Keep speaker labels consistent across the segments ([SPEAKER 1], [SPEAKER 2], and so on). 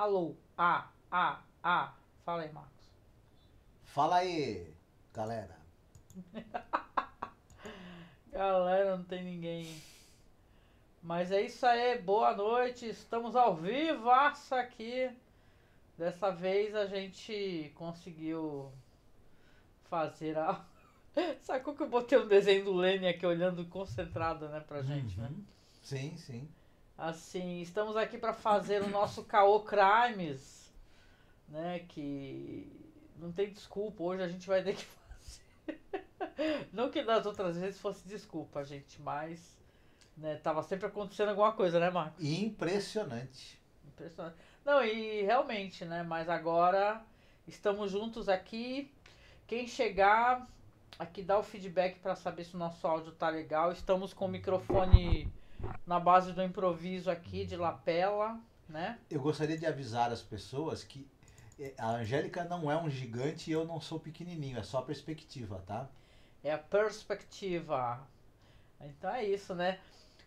[SPEAKER 1] Alô, fala aí, Marcos.
[SPEAKER 2] Fala aí, galera.
[SPEAKER 1] Galera, não tem ninguém. Mas é isso aí, boa noite, estamos ao vivaço aqui. Dessa vez a gente conseguiu fazer a... Sabe como que eu botei um desenho do Lenny aqui olhando concentrado, né, pra gente, né?
[SPEAKER 2] Uhum. Sim, sim.
[SPEAKER 1] Assim, estamos aqui para fazer o nosso Caô Crimes, né, que não tem desculpa, hoje a gente vai ter que fazer. Não que das outras vezes fosse desculpa, gente, mas né, tava sempre acontecendo alguma coisa, né, Marcos?
[SPEAKER 2] Impressionante.
[SPEAKER 1] Impressionante. Não, e realmente, né, mas agora estamos juntos aqui. Quem chegar aqui dá o feedback para saber se o nosso áudio tá legal. Estamos com o microfone na base do improviso aqui de lapela, né?
[SPEAKER 2] Eu gostaria de avisar as pessoas que a Angélica não é um gigante e eu não sou pequenininho, é só perspectiva, tá?
[SPEAKER 1] É a perspectiva. Então é isso, né?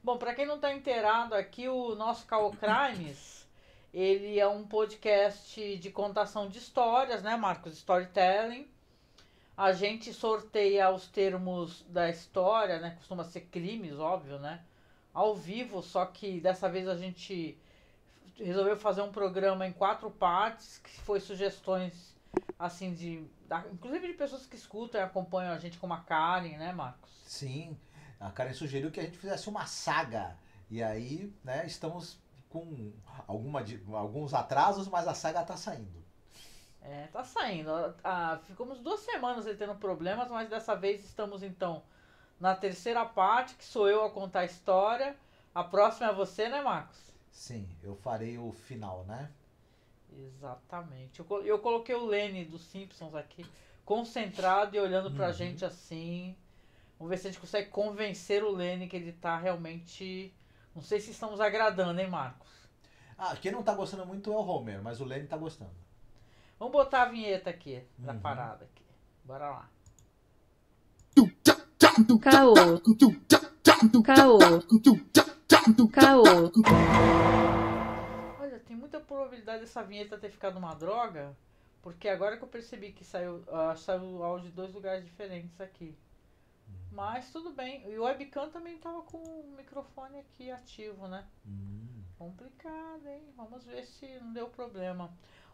[SPEAKER 1] Bom, para quem não tá inteirado aqui, o nosso Call Crimes, ele é um podcast de contação de histórias, né, Marcos? Storytelling. A gente sorteia os termos da história, né? Costuma ser crimes, óbvio, né? Ao vivo, só que dessa vez a gente resolveu fazer um programa em 4 partes, que foi sugestões, assim, inclusive de pessoas que escutam e acompanham a gente, como a Karen, né, Marcos?
[SPEAKER 2] Sim, a Karen sugeriu que a gente fizesse uma saga. E aí, né, estamos com alguns atrasos, mas a saga tá saindo.
[SPEAKER 1] É, tá saindo. Ficamos 2 semanas aí tendo problemas, mas dessa vez estamos então na terceira parte, que sou eu a contar a história. A próxima é você, né, Marcos?
[SPEAKER 2] Sim, eu farei o final, né?
[SPEAKER 1] Exatamente. Eu coloquei o Lenny dos Simpsons aqui, concentrado e olhando pra
[SPEAKER 2] Uhum.
[SPEAKER 1] gente assim. Vamos ver se a gente consegue convencer o Lenny que ele tá realmente. Não sei se estamos agradando, hein, Marcos?
[SPEAKER 2] Ah, quem não tá gostando muito é o Homer, mas o Lenny tá gostando.
[SPEAKER 1] Vamos botar a vinheta aqui, da
[SPEAKER 2] Uhum.
[SPEAKER 1] parada aqui. Bora lá.
[SPEAKER 3] Caô, caô, caô.
[SPEAKER 1] Olha, tem muita probabilidade dessa vinheta ter ficado uma droga, porque agora que eu percebi que saiu o áudio de 2 lugares diferentes aqui. Mas tudo bem. E o webcam também tava com o microfone aqui ativo, né?
[SPEAKER 2] Hum.
[SPEAKER 1] Complicado, hein? Vamos ver se não deu problema.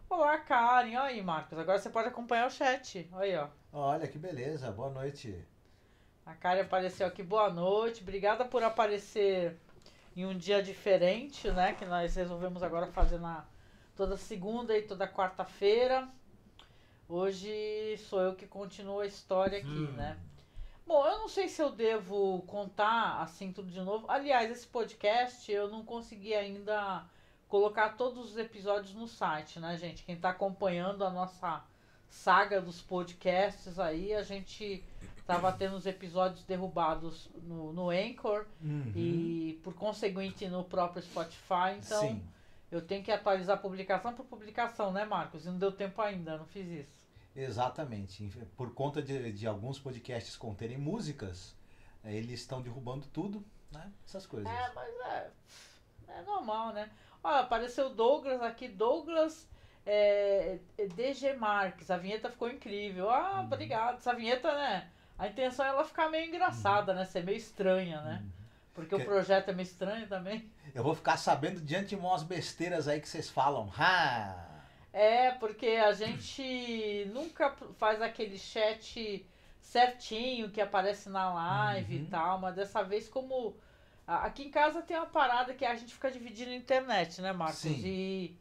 [SPEAKER 1] Olá, Karen. Olha aí, Marcos. Agora você pode acompanhar o chat. Olha aí, ó.
[SPEAKER 2] Olha que beleza, boa noite.
[SPEAKER 1] A Karen apareceu aqui. Boa noite. Obrigada por aparecer em um dia diferente, né? Que nós resolvemos agora fazer toda segunda e toda quarta-feira. Hoje sou eu que continuo a história aqui, né? Bom, eu não sei se eu devo contar assim tudo de novo. Aliás, esse podcast eu não consegui ainda colocar todos os episódios no site, né, gente? Quem tá acompanhando a nossa saga dos podcasts aí, a gente tava tendo os episódios derrubados no Anchor
[SPEAKER 2] Uhum.
[SPEAKER 1] e por conseguinte no próprio Spotify, então
[SPEAKER 2] Sim,
[SPEAKER 1] eu tenho que atualizar publicação por publicação, né, Marcos? E não deu tempo ainda, não fiz isso.
[SPEAKER 2] exatamente. Por conta de alguns podcasts conterem músicas, eles estão derrubando tudo, né? Essas coisas.
[SPEAKER 1] Mas é normal, né? Olha, apareceu o Douglas aqui, Douglas DG Marques. A vinheta ficou incrível. Ah,
[SPEAKER 2] Uhum.
[SPEAKER 1] obrigado. Essa vinheta, né? A intenção é ela ficar meio
[SPEAKER 2] Uhum.
[SPEAKER 1] engraçada, né? Ser meio estranha, né?
[SPEAKER 2] Uhum.
[SPEAKER 1] Porque o
[SPEAKER 2] Que-
[SPEAKER 1] projeto é meio estranho também.
[SPEAKER 2] Eu vou ficar sabendo de antemão as besteiras aí que vocês falam. Ha!
[SPEAKER 1] É, porque a gente nunca faz aquele chat certinho que aparece na live e
[SPEAKER 2] Uhum.
[SPEAKER 1] tal, mas dessa vez como aqui em casa tem uma parada que a gente fica dividindo a internet, né, Marcos?
[SPEAKER 2] Sim.
[SPEAKER 1] E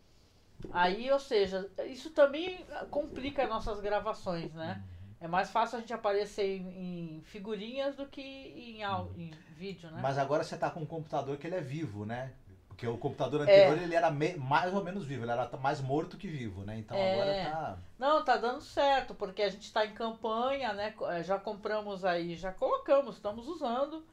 [SPEAKER 1] aí, ou seja, isso também complica nossas gravações, né?
[SPEAKER 2] Uhum.
[SPEAKER 1] É mais fácil a gente aparecer em figurinhas do que
[SPEAKER 2] Uhum.
[SPEAKER 1] em vídeo, né?
[SPEAKER 2] Mas agora você tá com um computador que ele é vivo, né? Porque o computador anterior
[SPEAKER 1] É,
[SPEAKER 2] ele era mais ou menos vivo, ele era mais morto que vivo, né? Então agora
[SPEAKER 1] é.
[SPEAKER 2] tá.
[SPEAKER 1] Não, tá dando certo, porque a gente está em campanha, né? Já compramos aí, já colocamos, estamos usando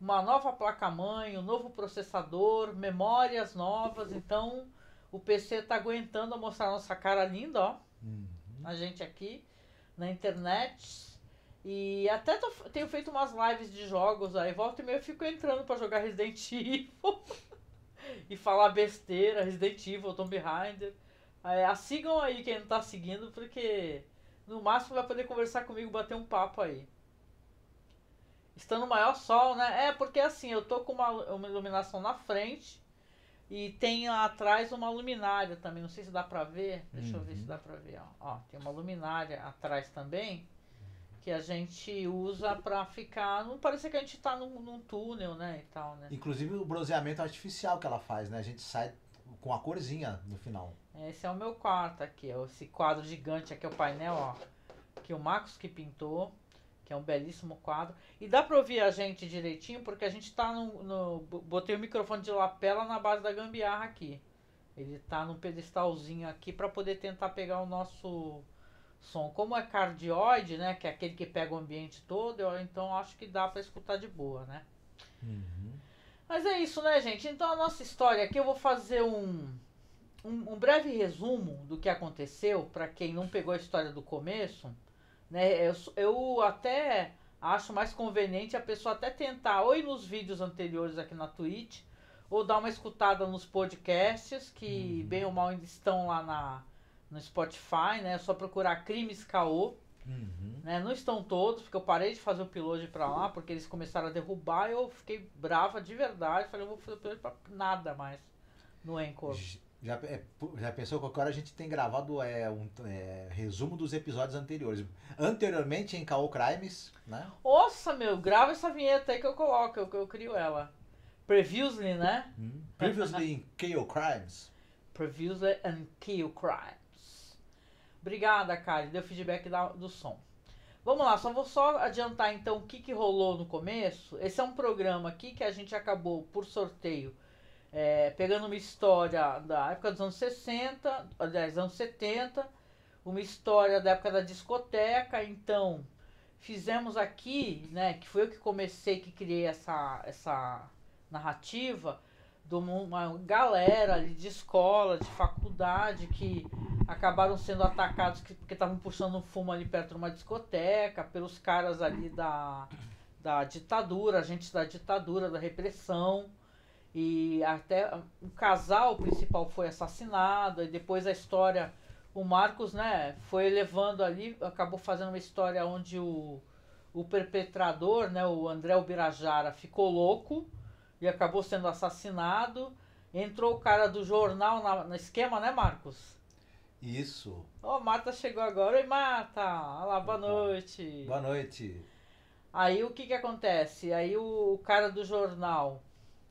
[SPEAKER 1] uma nova placa-mãe, um novo processador, memórias novas, então o PC tá aguentando mostrar nossa cara linda, ó,
[SPEAKER 2] Uhum.
[SPEAKER 1] a gente aqui na internet. E até tenho feito umas lives de jogos aí, volta e meia eu fico entrando para jogar Resident Evil e falar besteira, Resident Evil, Tomb Raider. Sigam aí quem não tá seguindo, porque no máximo vai poder conversar comigo, bater um papo aí. Está no maior sol, né? Porque assim, eu tô com uma iluminação na frente e tem lá atrás uma luminária também. Não sei se dá pra ver. Deixa eu ver se dá pra ver. Ó, tem uma luminária atrás também que a gente usa pra ficar. Não parecer que a gente tá num túnel, né? E tal, né?
[SPEAKER 2] Inclusive o bronzeamento artificial que ela faz, né? A gente sai com a corzinha no final.
[SPEAKER 1] Esse é o meu quarto aqui, ó. Esse quadro gigante aqui é o painel, ó. Que o Marcos que pintou. Que é um belíssimo quadro. E dá pra ouvir a gente direitinho, porque a gente tá botei o microfone de lapela na base da gambiarra aqui. Ele tá num pedestalzinho aqui pra poder tentar pegar o nosso som. Como é cardioide, né? Que é aquele que pega o ambiente todo, então acho que dá pra escutar de boa, né? Mas é isso, né, gente? Então a nossa história aqui, eu vou fazer um breve resumo do que aconteceu, pra quem não pegou a história do começo. Né, eu até acho mais conveniente a pessoa até tentar ou ir nos vídeos anteriores aqui na Twitch ou dar uma escutada nos podcasts que bem ou mal ainda estão lá no Spotify, né? É só procurar Crimes Caô. Né? Não estão todos, porque eu parei de fazer o upload pra lá, porque eles começaram a derrubar e eu fiquei brava de verdade. Falei, eu vou fazer upload pra nada mais no Anchor.
[SPEAKER 2] Já pensou que agora a gente tem gravado resumo dos episódios anteriores. Anteriormente em Caô Crimes, né?
[SPEAKER 1] Nossa, meu, grava essa vinheta aí que eu coloco, eu crio ela. Previously, né?
[SPEAKER 2] Previously in Caô Crimes.
[SPEAKER 1] Previously in Caô Crimes. Obrigada, Kari, deu feedback do som. Vamos lá, vou só adiantar então o que rolou no começo. Esse é um programa aqui que a gente acabou por sorteio. Pegando uma história da época dos anos 60, aliás, anos 70, uma história da época da discoteca, então fizemos aqui, né, que foi eu que comecei, que criei essa narrativa, de uma galera ali de escola, de faculdade, que acabaram sendo atacados porque estavam puxando um fumo ali perto de uma discoteca, pelos caras ali da ditadura, agentes da ditadura, da repressão. E até o casal principal foi assassinado, e depois a história, o Marcos, né, foi levando ali, acabou fazendo uma história onde o perpetrador, né, o André Ubirajara, ficou louco e acabou sendo assassinado. Entrou o cara do jornal no esquema, né, Marcos?
[SPEAKER 2] Isso.
[SPEAKER 1] Marta chegou agora. Oi, Marta! Olá, boa noite.
[SPEAKER 2] Boa noite.
[SPEAKER 1] Aí o que acontece? Aí o cara do jornal,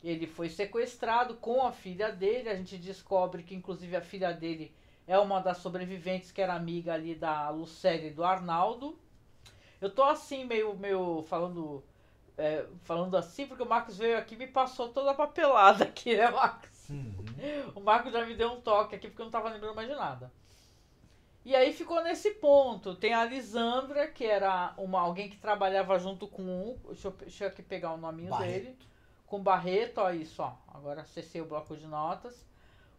[SPEAKER 1] ele foi sequestrado com a filha dele. A gente descobre que inclusive a filha dele é uma das sobreviventes, que era amiga ali da Lucélia e do Arnaldo. Eu tô assim, meio falando assim, porque o Marcos veio aqui e me passou toda a papelada aqui, né, Marcos? O Marcos já me deu um toque aqui, porque eu não tava lembrando mais de nada. E aí ficou nesse ponto. Tem a Lisandra, que era alguém que trabalhava junto com deixa eu aqui pegar o nominho dele. Com o Barreto, ó, isso, ó. Agora acessei o bloco de notas.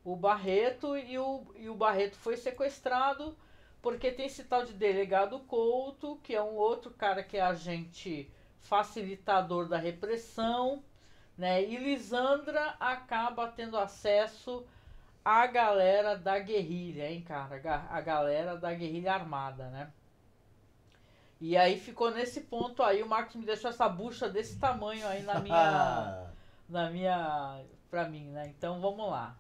[SPEAKER 1] O Barreto e o Barreto foi sequestrado porque tem esse tal de delegado Couto, que é um outro cara que é agente facilitador da repressão, né? E Lisandra acaba tendo acesso à galera da guerrilha, hein, cara? A galera da guerrilha armada, né? E aí ficou nesse ponto aí, o Marcos me deixou essa bucha desse tamanho aí pra mim, né? Então vamos lá.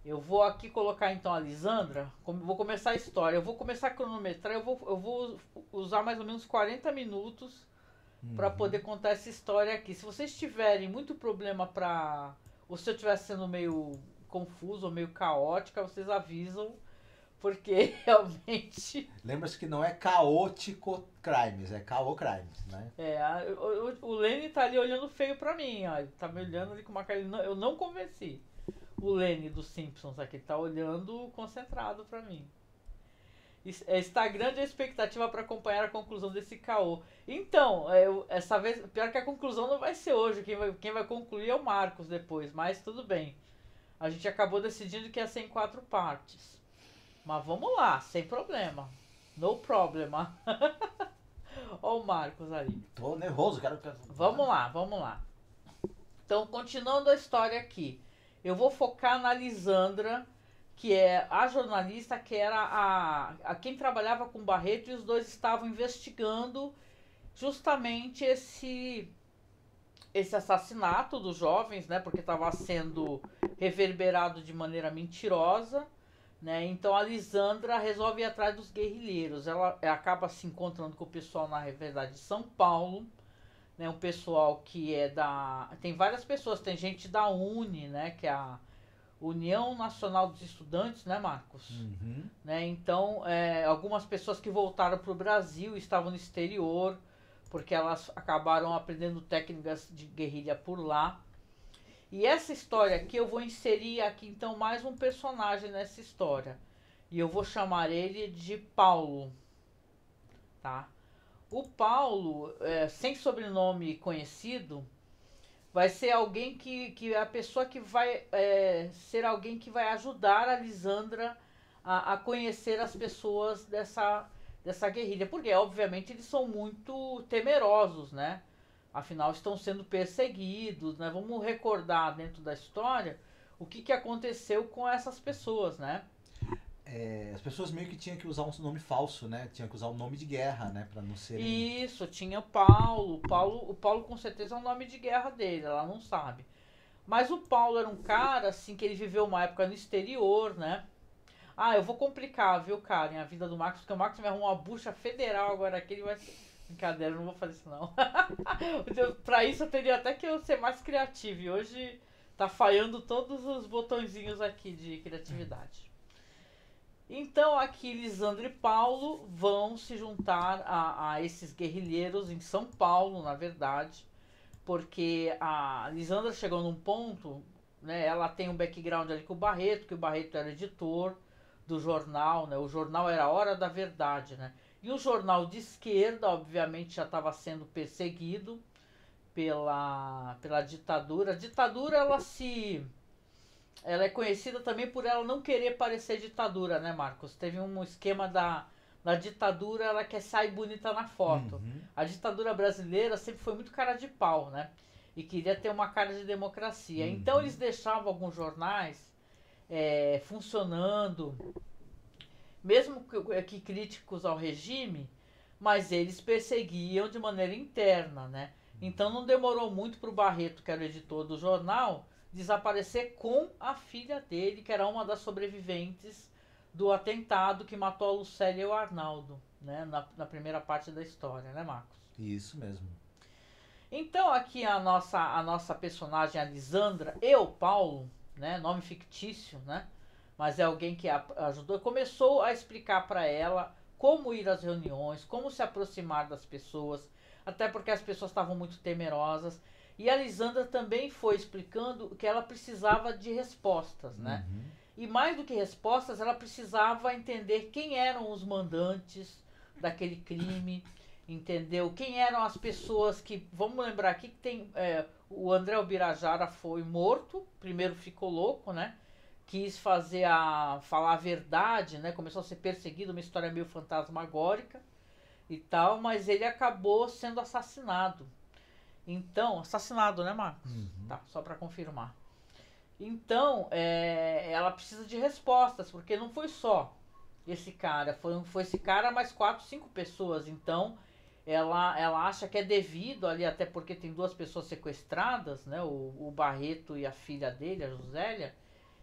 [SPEAKER 1] Eu vou aqui colocar então a Lisandra, vou começar a história, eu vou começar a cronometrar, eu vou usar mais ou menos 40 minutos para poder contar essa história aqui. Se vocês tiverem muito problema ou se eu estiver sendo meio confuso ou meio caótica, vocês avisam, porque realmente...
[SPEAKER 2] Lembra-se que não é caótico crimes, é caô crimes, né?
[SPEAKER 1] O Lenny tá ali olhando feio pra mim, ó. Ele tá me olhando ali com uma cara... Eu não convenci o Lenny dos Simpsons aqui, tá olhando concentrado pra mim. Está grande a expectativa para acompanhar a conclusão desse caô. Então, essa vez, pior que a conclusão não vai ser hoje, quem vai concluir é o Marcos depois, mas tudo bem. A gente acabou decidindo que ia ser em 4 partes. Mas vamos lá, sem problema. No problema. Ó o Marcos ali.
[SPEAKER 2] Tô nervoso, cara.
[SPEAKER 1] Vamos lá. Então, continuando a história aqui. Eu vou focar na Lisandra, que é a jornalista que era a quem trabalhava com Barreto, e os dois estavam investigando justamente esse assassinato dos jovens, né? Porque estava sendo reverberado de maneira mentirosa, né? Então a Lisandra resolve ir atrás dos guerrilheiros. Ela acaba se encontrando com o pessoal, na verdade, de São Paulo, né? Um pessoal que é da... Tem várias pessoas, tem gente da UNE, né? Que é a União Nacional dos Estudantes, né, Marcos?
[SPEAKER 2] Uhum.
[SPEAKER 1] Né? Então, algumas pessoas que voltaram para o Brasil estavam no exterior, porque elas acabaram aprendendo técnicas de guerrilha por lá. E essa história aqui, eu vou inserir aqui então mais um personagem nessa história. E eu vou chamar ele de Paulo. Tá? O Paulo, sem sobrenome conhecido, vai ser alguém que é a pessoa que vai ser alguém que vai ajudar a Lisandra a conhecer as pessoas dessa guerrilha. Porque, obviamente, eles são muito temerosos, né? Afinal, estão sendo perseguidos, né? Vamos recordar dentro da história o que aconteceu com essas pessoas, né?
[SPEAKER 2] As pessoas meio que tinham que usar um nome falso, né? Tinham que usar um nome de guerra, né? Pra não ser...
[SPEAKER 1] Isso, tinha o Paulo. O Paulo com certeza é o nome de guerra dele, ela não sabe. Mas o Paulo era um cara, assim, que ele viveu uma época no exterior, né? Ah, eu vou complicar, viu, Karen, a vida do Marcos, porque o Marcos me arrumou uma bucha federal agora aqui, ele vai... Brincadeira, eu não vou fazer isso não. Pra isso eu teria até que eu ser mais criativo, e hoje tá falhando todos os botõezinhos aqui de criatividade. Então aqui Lisandra e Paulo vão se juntar a esses guerrilheiros em São Paulo, na verdade, porque a Lisandra chegou num ponto, né, ela tem um background ali com o Barreto, que o Barreto era editor do jornal, né, o jornal era a Hora da Verdade, né, e um jornal de esquerda, obviamente, já estava sendo perseguido pela ditadura. A ditadura, ela é conhecida também por ela não querer parecer ditadura, né, Marcos? Teve um esquema da ditadura, ela quer sair bonita na foto.
[SPEAKER 2] Uhum.
[SPEAKER 1] A ditadura brasileira sempre foi muito cara de pau, né? E queria ter uma cara de democracia.
[SPEAKER 2] Uhum.
[SPEAKER 1] Então eles deixavam alguns jornais funcionando, mesmo que críticos ao regime, mas eles perseguiam de maneira interna, né? Então não demorou muito para o Barreto, que era o editor do jornal, desaparecer com a filha dele, que era uma das sobreviventes do atentado que matou a Lucélia e o Arnaldo, né? Na primeira parte da história, né, Marcos?
[SPEAKER 2] Isso mesmo.
[SPEAKER 1] Então aqui a nossa personagem, a Lisandra, e o Paulo, né? Nome fictício, né? Mas é alguém que ajudou, começou a explicar para ela como ir às reuniões, como se aproximar das pessoas, até porque as pessoas estavam muito temerosas. E a Lisandra também foi explicando que ela precisava de respostas, né?
[SPEAKER 2] Uhum.
[SPEAKER 1] E mais do que respostas, ela precisava entender quem eram os mandantes daquele crime, entendeu? Quem eram as pessoas que... Vamos lembrar aqui que tem... o André Ubirajara foi morto, primeiro ficou louco, né? Quis falar a verdade, né? Começou a ser perseguido, uma história meio fantasmagórica e tal, mas ele acabou sendo assassinado. Então, assassinado, né, Marcos?
[SPEAKER 2] Uhum.
[SPEAKER 1] Tá, só para confirmar. Então, ela precisa de respostas, porque não foi só esse cara, foi esse cara mais 4, 5 pessoas. Então, ela acha que é devido ali, até porque tem 2 pessoas sequestradas, né, o Barreto e a filha dele, a Josélia.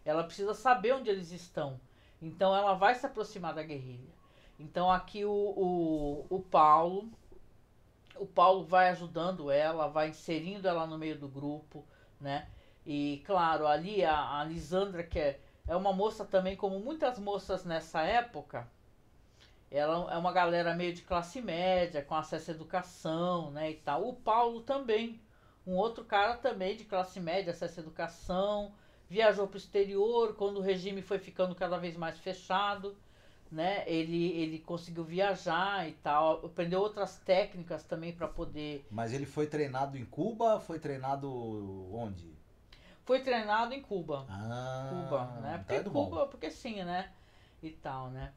[SPEAKER 1] Ela precisa saber onde eles estão. Então, ela vai se aproximar da guerrilha. Então, aqui o Paulo vai ajudando ela, vai inserindo ela no meio do grupo, né? E, claro, ali a Lisandra, que é uma moça também, como muitas moças nessa época, ela é uma galera meio de classe média, com acesso à educação, né, e tal. O Paulo também, um outro cara também de classe média, acesso à educação, viajou para o exterior, quando o regime foi ficando cada vez mais fechado, né? Ele conseguiu viajar e tal, aprendeu outras técnicas também para poder...
[SPEAKER 2] Mas ele foi treinado em Cuba? Foi treinado onde?
[SPEAKER 1] Foi treinado em Cuba.
[SPEAKER 2] Cuba,
[SPEAKER 1] né?
[SPEAKER 2] Então
[SPEAKER 1] Porque Cuba, porque sim, né? E tal, né?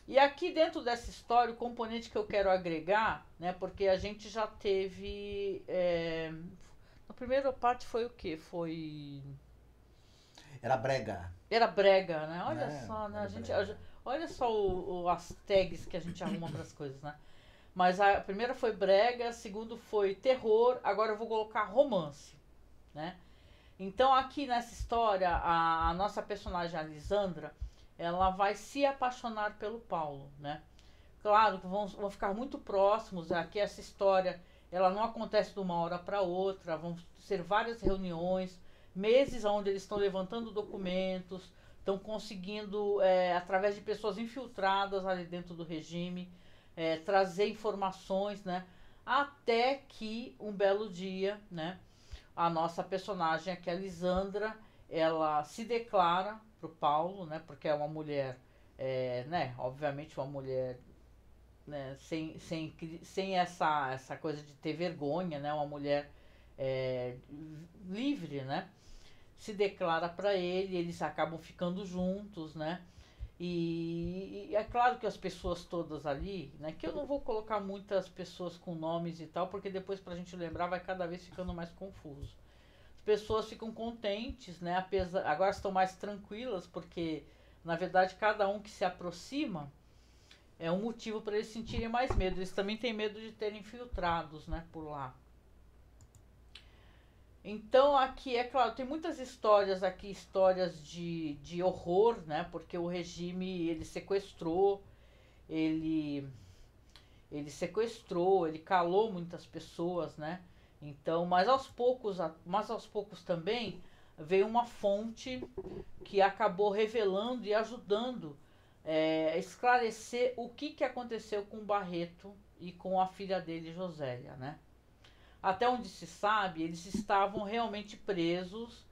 [SPEAKER 1] E aqui dentro dessa história, o componente que eu quero agregar, né? Porque a gente já teve... Na primeira parte foi o quê? Foi...
[SPEAKER 2] Era brega.
[SPEAKER 1] Era brega, né? Olha
[SPEAKER 2] Né?
[SPEAKER 1] só, né?
[SPEAKER 2] Era
[SPEAKER 1] A gente,
[SPEAKER 2] brega.
[SPEAKER 1] olha só as tags que a gente arruma para as coisas, né? Mas a primeira foi brega, a segunda foi terror, agora eu vou colocar romance, né? Então aqui nessa história, a nossa personagem, a Lisandra, ela vai se apaixonar pelo Paulo, né? Claro que vão ficar muito próximos, aqui essa história, ela não acontece de uma hora para outra, vão ser várias reuniões, meses onde eles estão levantando documentos, estão conseguindo, através de pessoas infiltradas ali dentro do regime, trazer informações, né? Até que um belo dia, né? A nossa personagem aqui, a Lisandra, ela se declara pro Paulo, né? Porque é uma mulher, né? Obviamente uma mulher, né? Sem essa coisa de ter vergonha, né? Uma mulher livre, né? Se declara para ele, eles acabam ficando juntos, né? E é claro que as pessoas todas ali, né? Que eu não vou colocar muitas pessoas com nomes e tal, porque depois pra gente lembrar vai cada vez ficando mais confuso. As pessoas ficam contentes, né? Agora estão mais tranquilas, porque na verdade cada um que se aproxima é um motivo para eles sentirem mais medo. Eles também têm medo de terem infiltrados, né? Por lá. Então aqui, é claro, tem muitas histórias aqui, histórias de horror, né? Porque o regime, ele sequestrou, ele ele calou muitas pessoas, né? Então, mas aos poucos também veio uma fonte que acabou revelando e ajudando a esclarecer o que aconteceu com o Barreto e com a filha dele, Josélia, né? Até onde se sabe, eles estavam realmente presos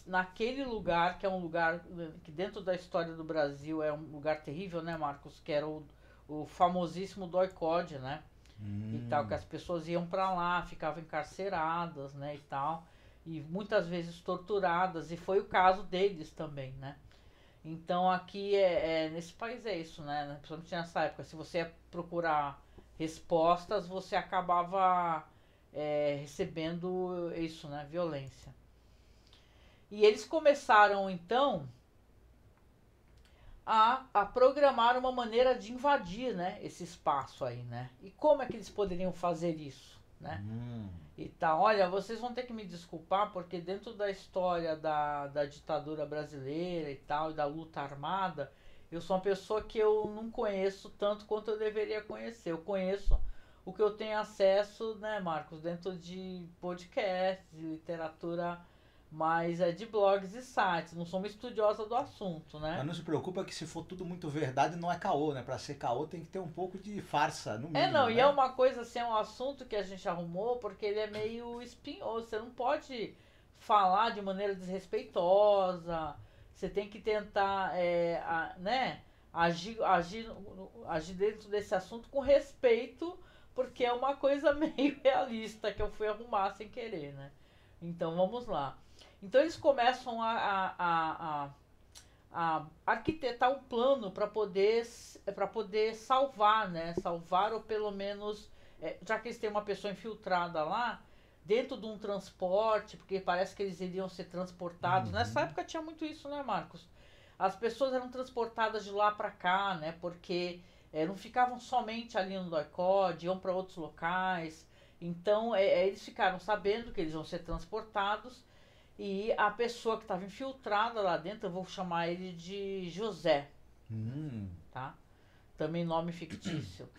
[SPEAKER 1] naquele lugar, que é um lugar que dentro da história do Brasil é um lugar terrível, né, Marcos? Que era o famosíssimo DOI-CODE, né? E tal, que as pessoas iam para lá, ficavam encarceradas, né, e tal. E muitas vezes torturadas, e foi o caso deles também, né? Então aqui nesse país é isso, né? Principalmente nessa época, se você ia procurar respostas, você acabava recebendo isso, né? Violência. E eles começaram então a programar uma maneira de invadir, né, esse espaço aí, né? E como é que eles poderiam fazer isso, né? E tá, olha, vocês vão ter que me desculpar porque dentro da história da ditadura brasileira e tal, e da luta armada, eu sou uma pessoa que eu não conheço tanto quanto eu deveria conhecer. Eu conheço o que eu tenho acesso, né, Marcos, dentro de podcasts, de literatura, mas de blogs e sites. Não sou uma estudiosa do assunto, né?
[SPEAKER 2] Mas não se preocupa que se for tudo muito verdade, não é caô, né? Pra ser caô tem que ter um pouco de farsa, no mínimo,
[SPEAKER 1] Não,
[SPEAKER 2] né?
[SPEAKER 1] e é uma coisa assim, é um assunto que a gente arrumou porque ele é meio espinhoso. Você não pode falar de maneira desrespeitosa. Você tem que tentar, né, agir dentro desse assunto com respeito, porque é uma coisa meio realista que eu fui arrumar sem querer, né? Então vamos lá. Então eles começam a arquitetar um plano para poder salvar, né? Salvar ou pelo menos, já que eles têm uma pessoa infiltrada lá, dentro de um transporte, porque parece que eles iriam ser transportados. Nessa época tinha muito isso, né, Marcos? As pessoas eram transportadas de lá para cá, né? Porque não ficavam somente ali no DOI-CODE, iam para outros locais. Então eles ficaram sabendo que eles vão ser transportados. E a pessoa que estava infiltrada lá dentro, eu vou chamar ele de José, tá? Também nome fictício.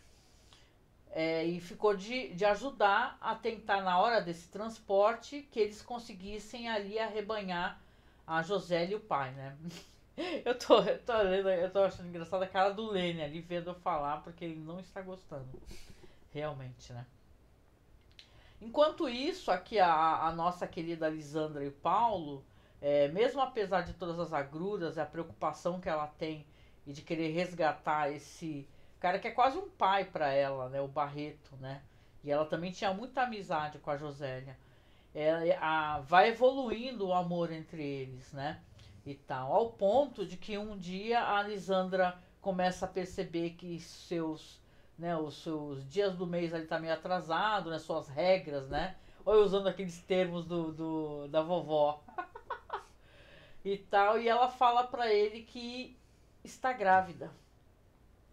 [SPEAKER 1] E ficou de ajudar a tentar, na hora desse transporte, que eles conseguissem ali arrebanhar a Josélia e o pai, né? Eu tô lendo, eu tô achando engraçada a cara do Lênin ali, vendo eu falar, porque ele não está gostando. Realmente, né? Enquanto isso, aqui a nossa querida Lisandra e o Paulo, mesmo apesar de todas as agruras, a preocupação que ela tem e de querer resgatar esse cara que é quase um pai para ela, né, o Barreto, né? E ela também tinha muita amizade com a Josélia. Vai evoluindo o amor entre eles, né? E tal, ao ponto de que um dia a Lisandra começa a perceber que os seus dias do mês ali tá meio atrasado, né? Suas regras, né? Ou usando aqueles termos da vovó. e tal, e ela fala pra ele que está grávida,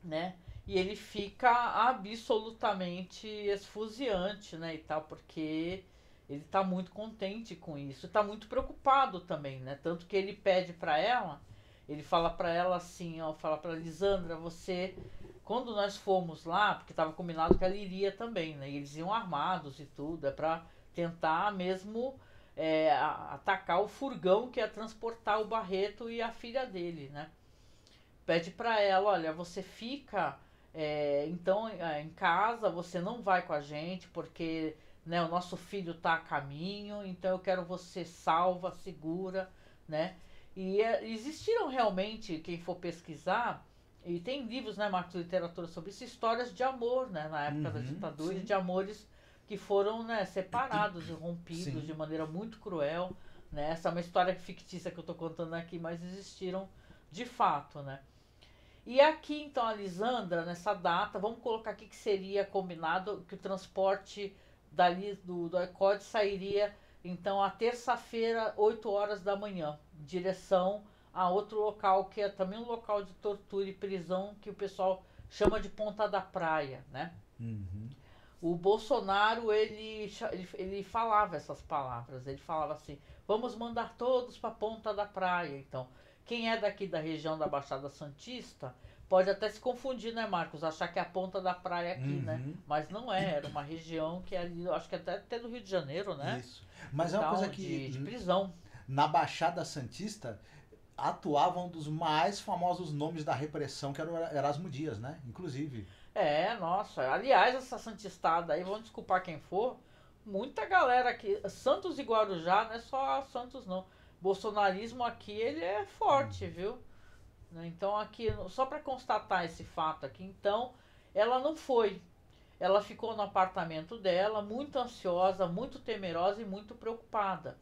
[SPEAKER 1] né? E ele fica absolutamente esfuziante, né, e tal, porque ele tá muito contente com isso, tá muito preocupado também, né? Tanto que ele pede pra ela, ele fala pra ela assim, ó, fala pra Lisandra, você, quando nós fomos lá, porque tava combinado que ela iria também, né? E eles iam armados e tudo, é pra tentar mesmo atacar o furgão que ia transportar o Barreto e a filha dele, né? Pede pra ela, olha, você fica então em casa, você não vai com a gente porque, né, o nosso filho tá a caminho, então eu quero você salva, segura, né? E existiram realmente, quem for pesquisar, e tem livros, né, Marcos, de literatura sobre isso, histórias de amor, né, na época da ditadura,
[SPEAKER 2] sim.
[SPEAKER 1] de amores que foram, né, separados e rompidos
[SPEAKER 2] Sim.
[SPEAKER 1] de maneira muito cruel, né? Essa é uma história fictícia que eu tô contando aqui, mas existiram de fato, né? E aqui, então, a Lisandra, nessa data, vamos colocar aqui que seria combinado que o transporte dali do ECOD sairia, então, a terça-feira, 8 horas da manhã, em direção a outro local, que é também um local de tortura e prisão, que o pessoal chama de Ponta da Praia, né?
[SPEAKER 2] Uhum.
[SPEAKER 1] O Bolsonaro, ele falava essas palavras, ele falava assim, vamos mandar todos para Ponta da Praia, então... Quem é daqui da região da Baixada Santista pode até se confundir, né, Marcos? Achar que é a ponta da praia aqui, né? Mas não é, era uma região que ali, eu acho que até do Rio de Janeiro, né?
[SPEAKER 2] Isso. Mas é uma
[SPEAKER 1] Então,
[SPEAKER 2] coisa que
[SPEAKER 1] de prisão.
[SPEAKER 2] na Baixada Santista atuava um dos mais famosos nomes da repressão, que era o Erasmo Dias, né? Inclusive.
[SPEAKER 1] Nossa. Aliás, essa santistada aí, vamos desculpar quem for, muita galera aqui, Santos e Guarujá, não é só Santos não. Bolsonarismo aqui, ele é forte, viu? Então aqui, só para constatar esse fato aqui, então, ela não foi. Ela ficou no apartamento dela, muito ansiosa, muito temerosa e muito preocupada.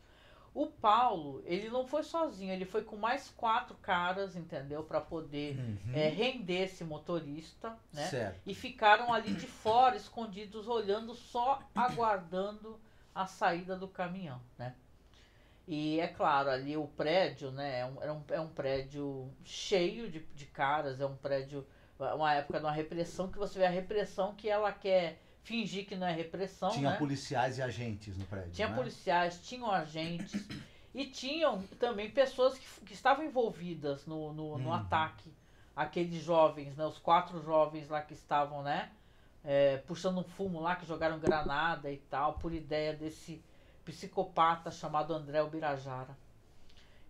[SPEAKER 1] O Paulo, ele não foi sozinho, ele foi com mais 4 caras, entendeu? Para poder render esse motorista, né?
[SPEAKER 2] Certo.
[SPEAKER 1] E ficaram ali de fora, escondidos, olhando, só aguardando a saída do caminhão, né? E é claro, ali o prédio, né, é um prédio cheio de caras, é um prédio, uma época de uma repressão, que você vê a repressão que ela quer fingir que não é repressão,
[SPEAKER 2] Tinha
[SPEAKER 1] né?
[SPEAKER 2] policiais e agentes no prédio,
[SPEAKER 1] Tinha
[SPEAKER 2] né?
[SPEAKER 1] policiais, tinham agentes e tinham também pessoas que estavam envolvidas no ataque. Aqueles jovens, né, os 4 jovens lá que estavam, né, puxando um fumo lá, que jogaram granada e tal, por ideia desse psicopata chamado André Ubirajara.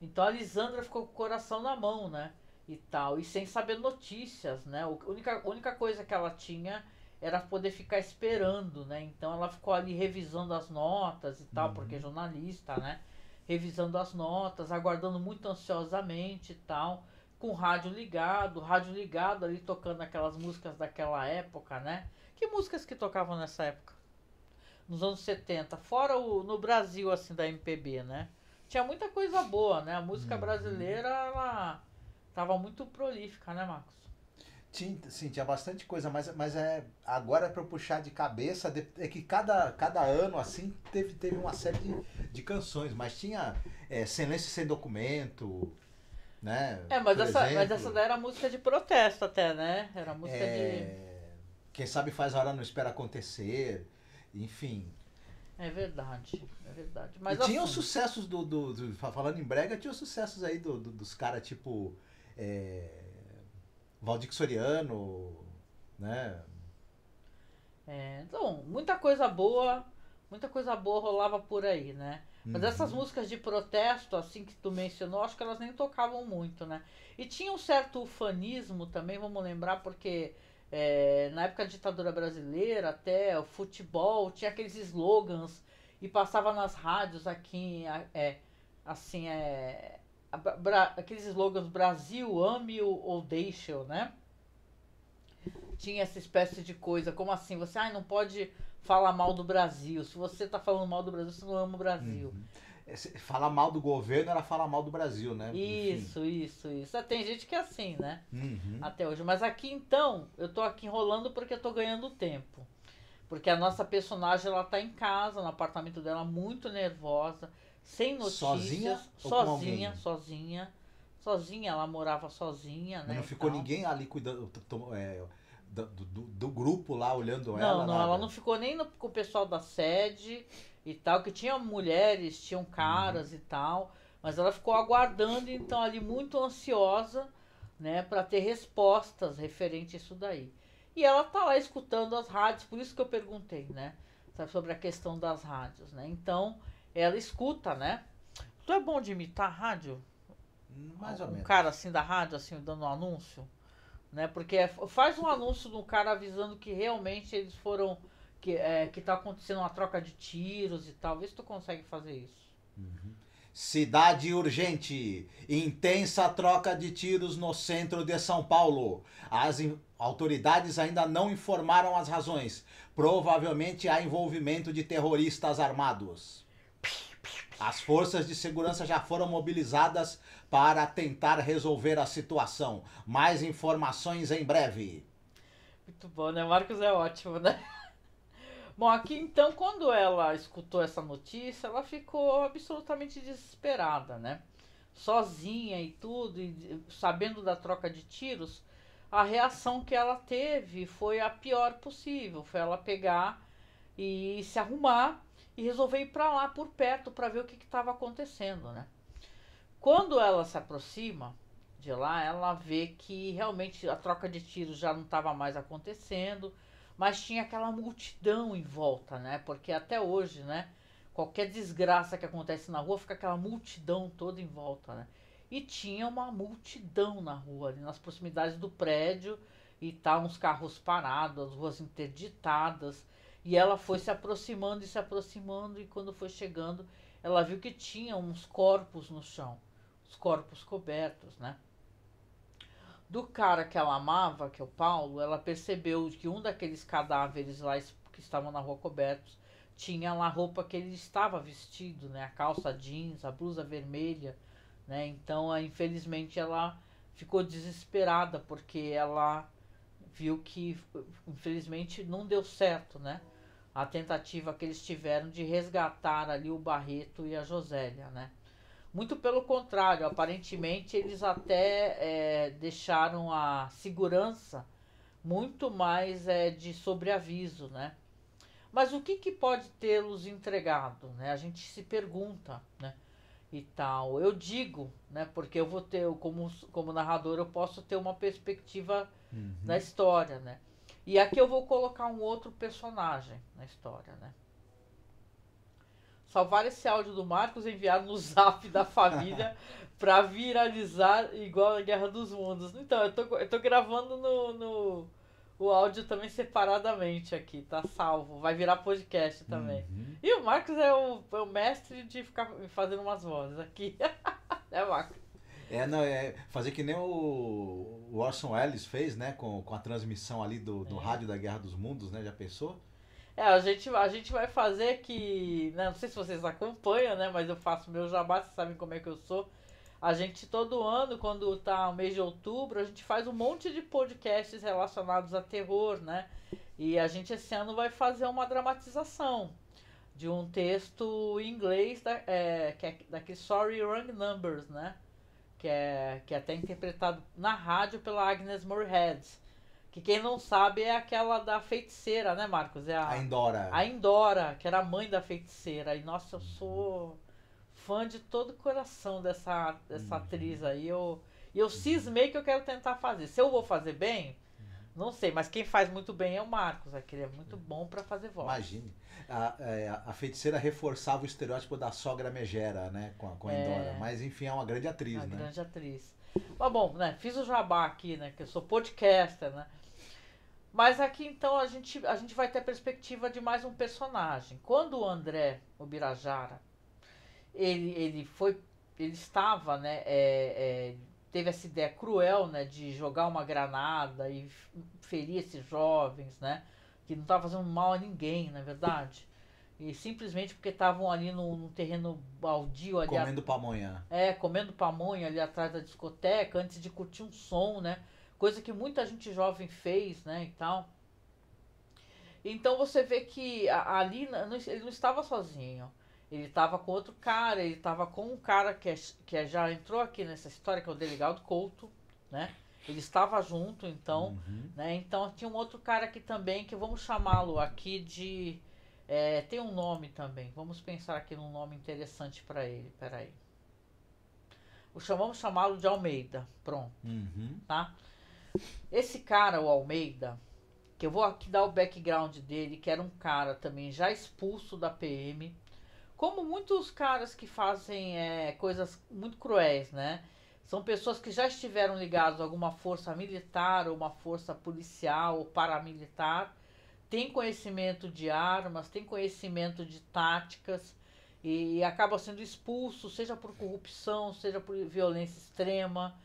[SPEAKER 1] Então a Lisandra ficou com o coração na mão, né? E tal, e sem saber notícias, né? A única coisa que ela tinha era poder ficar esperando, né? Então ela ficou ali revisando as notas e tal, porque é jornalista, né? Revisando as notas, aguardando muito ansiosamente e tal, com o rádio ligado ali tocando aquelas músicas daquela época, né? Que músicas que tocavam nessa época? Nos anos 70, fora no Brasil, assim, da MPB, né? Tinha muita coisa boa, né? A música brasileira, ela tava muito prolífica, né, Marcos?
[SPEAKER 2] Sim, tinha bastante coisa, mas agora para eu puxar de cabeça, é que cada ano, assim, teve uma série de canções, mas tinha Silêncio Sem Documento, né?
[SPEAKER 1] Mas essa daí era música de protesto até, né? Era música de...
[SPEAKER 2] Quem sabe faz a hora não espera acontecer, enfim.
[SPEAKER 1] É verdade, é verdade. Mas
[SPEAKER 2] e tinha
[SPEAKER 1] assim,
[SPEAKER 2] os sucessos falando em brega, tinha os sucessos aí dos caras tipo Valdir Soriano, né?
[SPEAKER 1] Então, muita coisa boa rolava por aí, né? Mas essas músicas de protesto, assim que tu mencionou, acho que elas nem tocavam muito, né? E tinha um certo ufanismo também, vamos lembrar, porque na época da ditadura brasileira, até o futebol, tinha aqueles slogans e passava nas rádios aqui, assim, aqueles slogans Brasil, ame-o ou deixe-o, né? Tinha essa espécie de coisa, como assim, você não pode falar mal do Brasil, se você tá falando mal do Brasil, você não ama o Brasil.
[SPEAKER 2] Falar mal do governo era falar mal do Brasil, né?
[SPEAKER 1] Isso. Tem gente que é assim, né? Até hoje. Mas aqui então, eu tô aqui enrolando porque eu tô ganhando tempo. Porque a nossa personagem, ela tá em casa, no apartamento dela, muito nervosa, sem notícias,
[SPEAKER 2] Sozinha ou com alguém?
[SPEAKER 1] Sozinha, ela morava sozinha, né?
[SPEAKER 2] Mas não
[SPEAKER 1] e
[SPEAKER 2] ficou
[SPEAKER 1] tal.
[SPEAKER 2] ninguém ali cuidando do grupo lá olhando
[SPEAKER 1] Não,
[SPEAKER 2] ela?
[SPEAKER 1] não,
[SPEAKER 2] Nada.
[SPEAKER 1] ela não ficou nem com o pessoal da sede e tal, que tinha mulheres, tinham caras e tal, mas ela ficou aguardando, então ali muito ansiosa, né, para ter respostas referente a isso daí. E ela tá lá escutando as rádios, por isso que eu perguntei, né, sabe, sobre a questão das rádios, né? Então, ela escuta, né? Tu é bom de imitar rádio?
[SPEAKER 2] Mais ou
[SPEAKER 1] Um
[SPEAKER 2] menos.
[SPEAKER 1] cara assim da rádio, assim, dando um anúncio? Né? Porque faz um anúncio do cara avisando que realmente eles foram. Que tá acontecendo uma troca de tiros e tal. Vê se tu consegue fazer isso.
[SPEAKER 2] Cidade urgente. Intensa troca de tiros no centro de São Paulo. As autoridades ainda não informaram as razões. Provavelmente há envolvimento de terroristas armados. As forças de segurança já foram mobilizadas para tentar resolver a situação. Mais informações em breve.
[SPEAKER 1] Muito bom, né? Marcos é ótimo, né? Bom, aqui então, quando ela escutou essa notícia, ela ficou absolutamente desesperada, né? Sozinha e tudo, e sabendo da troca de tiros, a reação que ela teve foi a pior possível. Foi ela pegar e se arrumar e resolver ir para lá por perto para ver o que estava acontecendo, né? Quando ela se aproxima de lá, ela vê que realmente a troca de tiros já não estava mais acontecendo, mas tinha aquela multidão em volta, né? Porque até hoje, né? Qualquer desgraça que acontece na rua, fica aquela multidão toda em volta, né? E tinha uma multidão na rua, ali nas proximidades do prédio, e tá uns carros parados, as ruas interditadas. E ela foi se aproximando, e quando foi chegando, ela viu que tinha uns corpos no chão, os corpos cobertos, né? Do cara que ela amava, que é o Paulo, ela percebeu que um daqueles cadáveres lá que estavam na rua cobertos tinha lá a roupa que ele estava vestido, né? A calça jeans, a blusa vermelha, né? Então, infelizmente, ela ficou desesperada porque ela viu que, infelizmente, não deu certo, né? A tentativa que eles tiveram de resgatar ali o Barreto e a Josélia, né? Muito pelo contrário, aparentemente eles até deixaram a segurança muito mais de sobreaviso, né? Mas o que pode tê-los entregado, né? A gente se pergunta, né? E tal. Eu digo, né? Porque eu vou ter, como narrador, eu posso ter uma perspectiva na história, né? E aqui eu vou colocar um outro personagem na história, né? Salvar esse áudio do Marcos e enviar no zap da família pra viralizar igual a Guerra dos Mundos. Então, eu tô gravando o áudio também separadamente aqui, tá salvo. Vai virar podcast também. E o Marcos é o mestre de ficar fazendo umas vozes aqui. É, Marcos?
[SPEAKER 2] Fazer que nem o Orson Welles fez, né? Com a transmissão ali do rádio da Guerra dos Mundos, né? Já pensou?
[SPEAKER 1] A gente vai fazer que, né, não sei se vocês acompanham, né, mas eu faço meu jabá, vocês sabem como é que eu sou. A gente todo ano, quando tá o mês de outubro, a gente faz um monte de podcasts relacionados a terror, né? E a gente esse ano vai fazer uma dramatização de um texto em inglês que é daquele Sorry Wrong Numbers, né? Que é até interpretado na rádio pela Agnes Moorehead. Que quem não sabe é aquela da feiticeira, né, Marcos? É
[SPEAKER 2] A Indora.
[SPEAKER 1] A Indora, que era a mãe da feiticeira. E, nossa, eu sou fã de todo o coração dessa atriz aí. E eu cismei que eu quero tentar fazer. Se eu vou fazer bem, não sei. Mas quem faz muito bem é o Marcos. Ele é muito bom pra fazer voz.
[SPEAKER 2] Imagine. A feiticeira reforçava o estereótipo da sogra megera, né? Com a Indora. Mas, enfim, é uma grande atriz,
[SPEAKER 1] Uma
[SPEAKER 2] né?
[SPEAKER 1] grande atriz. Mas, bom, né? Fiz o jabá aqui, né? Que eu sou podcaster, né? Mas aqui então a gente vai ter a perspectiva de mais um personagem. Quando o André Ubirajara ele estava, né, teve essa ideia cruel, né, de jogar uma granada e ferir esses jovens, né, que não estavam fazendo mal a ninguém, na verdade. E simplesmente porque estavam ali num terreno baldio ali.
[SPEAKER 2] Comendo pamonha.
[SPEAKER 1] Comendo pamonha ali atrás da discoteca, antes de curtir um som, né? Coisa que muita gente jovem fez, né, e tal. Então você vê que ali ele não estava sozinho. Ele estava com outro cara, ele estava com um cara já entrou aqui nessa história, que é o delegado Couto, né? Ele estava junto, então, né? Então tinha um outro cara aqui também, que vamos chamá-lo aqui de... tem um nome também, vamos pensar aqui num nome interessante para ele, peraí. Vamos chamá-lo de Almeida, pronto, tá? Esse cara, o Almeida, que eu vou aqui dar o background dele, que era um cara também já expulso da PM, como muitos caras que fazem coisas muito cruéis, né? São pessoas que já estiveram ligadas a alguma força militar, ou uma força policial, ou paramilitar, têm conhecimento de armas, têm conhecimento de táticas, e acabam sendo expulsos, seja por corrupção, seja por violência extrema,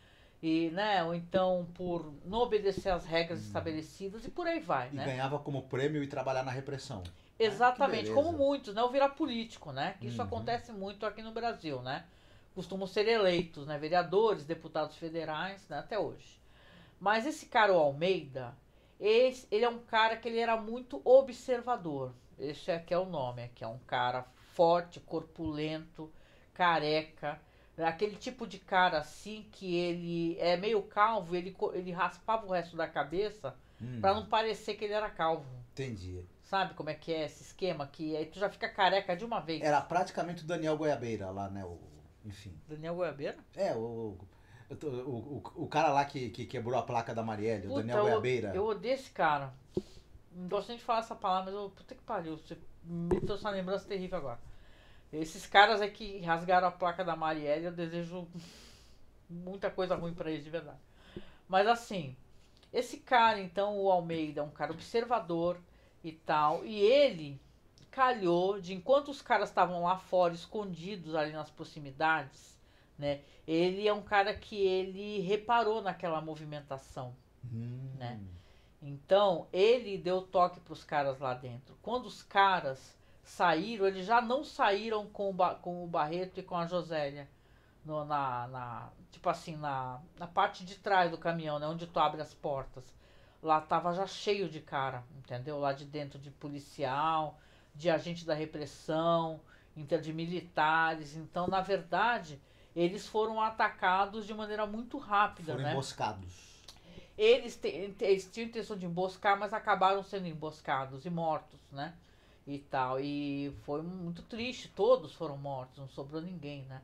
[SPEAKER 1] e, né, ou então por não obedecer às regras estabelecidas, e por aí vai,
[SPEAKER 2] E
[SPEAKER 1] né?
[SPEAKER 2] ganhava como prêmio ir trabalhar na repressão.
[SPEAKER 1] Exatamente,
[SPEAKER 2] Que
[SPEAKER 1] como
[SPEAKER 2] beleza.
[SPEAKER 1] muitos, né? Ou virar político, né? Que isso acontece muito aqui no Brasil, né? Costumam ser eleitos, né? Vereadores, deputados federais, né? Até hoje. Mas esse cara, o Almeida, ele é um cara que ele era muito observador. Esse aqui é o nome, aqui é um cara forte, corpulento, careca. Aquele tipo de cara assim que ele é meio calvo, ele raspava o resto da cabeça pra não parecer que ele era calvo.
[SPEAKER 2] Entendi.
[SPEAKER 1] Sabe como é que é esse esquema? Que aí tu já fica careca de uma vez.
[SPEAKER 2] Era praticamente o Daniel Goiabeira lá, né? Enfim.
[SPEAKER 1] Daniel Goiabeira?
[SPEAKER 2] O cara lá que quebrou a placa da Marielle, o
[SPEAKER 1] Puta,
[SPEAKER 2] Daniel Goiabeira.
[SPEAKER 1] eu odeio esse cara. Não gosto nem de falar essa palavra, mas puta que pariu. Você me trouxe uma lembrança terrível agora. Esses caras aí que rasgaram a placa da Marielle, eu desejo muita coisa ruim pra eles, de verdade. Mas assim, esse cara, então, o Almeida, é um cara observador e tal. E ele calhou de, enquanto os caras estavam lá fora, escondidos ali nas proximidades, né? Ele é um cara que ele reparou naquela movimentação, né? Então, ele deu toque pros caras lá dentro. Quando os caras saíram, eles já não saíram com o Barreto e com a Josélia. Tipo assim, na parte de trás do caminhão, né? Onde tu abre as portas. Lá tava já cheio de cara, entendeu? Lá de dentro de policial, de agente da repressão, de militares. Então, na verdade, eles foram atacados de maneira muito rápida,
[SPEAKER 2] Foram
[SPEAKER 1] né?
[SPEAKER 2] emboscados.
[SPEAKER 1] Eles tinham intenção de emboscar, mas acabaram sendo emboscados e mortos, né? E tal. E foi muito triste, todos foram mortos, não sobrou ninguém, né?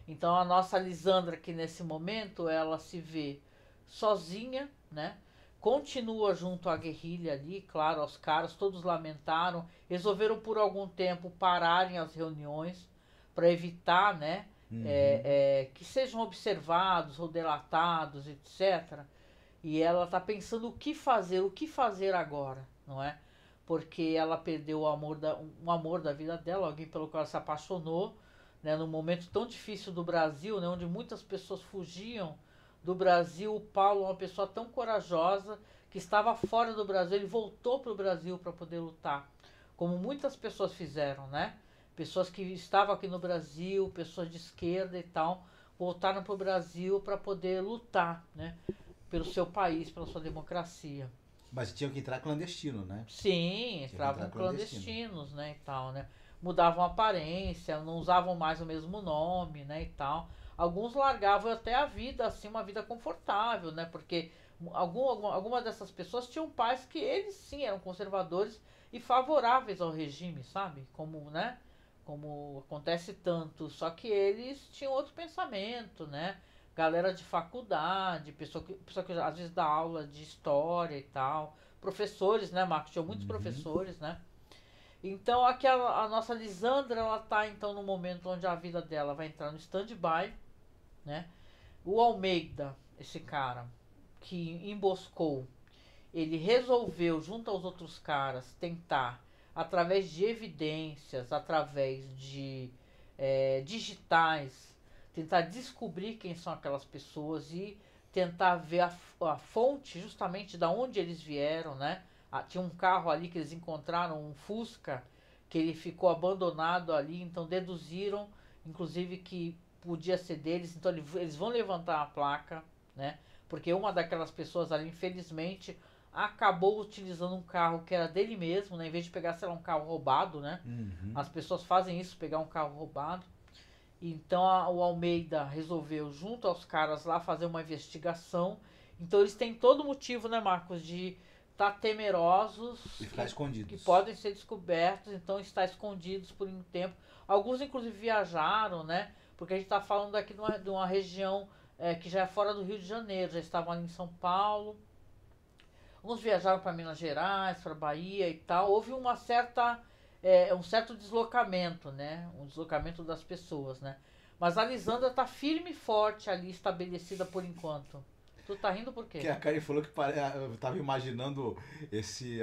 [SPEAKER 1] Então a nossa Lisandra aqui nesse momento, ela se vê sozinha, né? Continua junto à guerrilha ali, claro, os caras todos lamentaram, resolveram por algum tempo pararem as reuniões para evitar, né? Que sejam observados ou delatados, etc. E ela tá pensando o que fazer agora, não é? Porque ela perdeu um amor da vida dela, alguém pelo qual ela se apaixonou, né? Num momento tão difícil do Brasil, né? Onde muitas pessoas fugiam do Brasil. O Paulo é uma pessoa tão corajosa que estava fora do Brasil, ele voltou para o Brasil para poder lutar, como muitas pessoas fizeram, né? Pessoas que estavam aqui no Brasil, pessoas de esquerda e tal, voltaram para o Brasil para poder lutar, né? Pelo seu país, pela sua democracia.
[SPEAKER 2] Mas tinham que entrar clandestino, né?
[SPEAKER 1] Sim, entravam clandestinos, né, e tal, né? Mudavam a aparência, não usavam mais o mesmo nome, né, e tal. Alguns largavam até a vida, assim, uma vida confortável, né? Porque alguma dessas pessoas tinham pais que eles sim eram conservadores e favoráveis ao regime, sabe? Como, né? Como acontece tanto. Só que eles tinham outro pensamento, né? Galera de faculdade, pessoa que às vezes dá aula de história e tal. Professores, né, Marcos? Tinha muitos professores, né? Então aqui a nossa Lisandra, ela tá então no momento onde a vida dela vai entrar no stand-by, né? O Almeida, esse cara que emboscou, ele resolveu, junto aos outros caras, tentar, através de evidências, através de digitais, tentar descobrir quem são aquelas pessoas e tentar ver a fonte justamente da onde eles vieram, né? Tinha um carro ali que eles encontraram, um Fusca, que ele ficou abandonado ali, então deduziram, inclusive, que podia ser deles, então eles vão levantar a placa, né? Porque uma daquelas pessoas ali, infelizmente, acabou utilizando um carro que era dele mesmo, né? Em vez de pegar, sei lá, um carro roubado, né?
[SPEAKER 2] Uhum.
[SPEAKER 1] As pessoas fazem isso, pegar um carro roubado. Então o Almeida resolveu, junto aos caras lá, fazer uma investigação. Então eles têm todo motivo, né, Marcos, de estar temerosos
[SPEAKER 2] E ficar escondidos.
[SPEAKER 1] que podem ser descobertos, então estar escondidos por um tempo. Alguns inclusive viajaram, né? Porque a gente está falando aqui de uma região que já é fora do Rio de Janeiro, já estavam ali em São Paulo. Uns viajaram para Minas Gerais, para Bahia e tal. Houve uma certa, um certo deslocamento, né? Um deslocamento das pessoas, né? Mas a Lisandra está firme e forte ali, estabelecida por enquanto. Tu tá rindo por quê?
[SPEAKER 2] Que a Karen falou que eu tava imaginando esse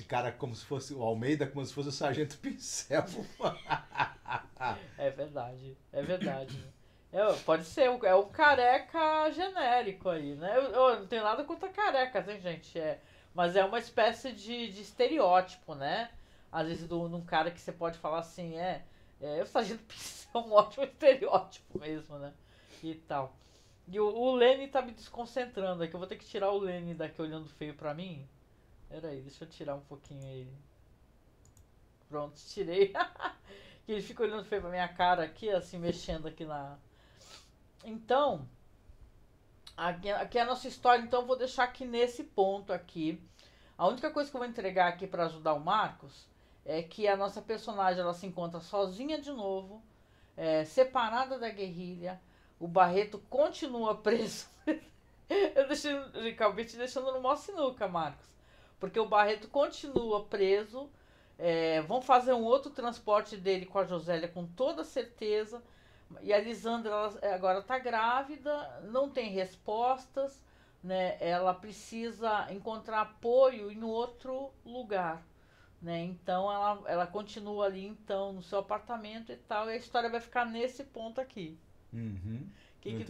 [SPEAKER 2] cara como se fosse o Almeida, como se fosse o Sargento Pincel.
[SPEAKER 1] É verdade, é verdade. Pode ser, é o careca genérico aí, né? Eu não tenho nada contra carecas, hein, gente? Mas é uma espécie de estereótipo, né? Às vezes num cara que você pode falar assim, o Sargento Pincel é um ótimo estereótipo mesmo, né? E tal. E o Lenny tá me desconcentrando aqui. Eu vou ter que tirar o Lenny daqui olhando feio pra mim. Pera aí, deixa eu tirar um pouquinho ele. Pronto, tirei. Que ele fica olhando feio pra minha cara aqui, assim, mexendo aqui na... Então, aqui é a nossa história. Então eu vou deixar aqui nesse ponto aqui. A única coisa que eu vou entregar aqui pra ajudar o Marcos é que a nossa personagem, ela se encontra sozinha de novo, separada da guerrilha. O Barreto continua preso. Eu acabei te deixando no mó sinuca, Marcos. Porque o Barreto continua preso. Vão fazer um outro transporte dele com a Josélia com toda certeza. E a Lisandra agora está grávida, não tem respostas, né? Ela precisa encontrar apoio em outro lugar. Né? Então ela continua ali então no seu apartamento e tal. E a história vai ficar nesse ponto aqui.
[SPEAKER 2] Uhum.
[SPEAKER 1] Que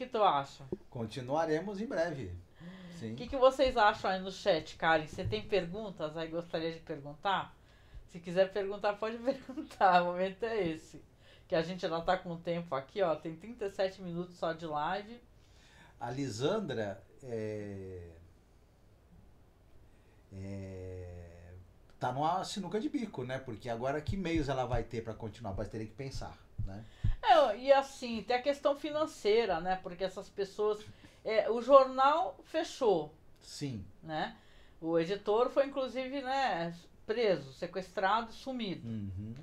[SPEAKER 1] tu acha?
[SPEAKER 2] Continuaremos em breve. Sim.
[SPEAKER 1] O que vocês acham aí no chat, Karen? Você tem perguntas aí? Gostaria de perguntar? Se quiser perguntar, pode perguntar. O momento é esse. Que a gente já tá com o tempo aqui, ó. Tem 37 minutos só de live.
[SPEAKER 2] A Lisandra tá numa sinuca de bico, né? Porque agora que meios ela vai ter para continuar? Vai ter que pensar, né?
[SPEAKER 1] E assim, tem a questão financeira, né? Porque essas pessoas... o jornal fechou.
[SPEAKER 2] Sim.
[SPEAKER 1] Né? O editor foi, inclusive, né, preso, sequestrado, sumido.
[SPEAKER 2] Uhum.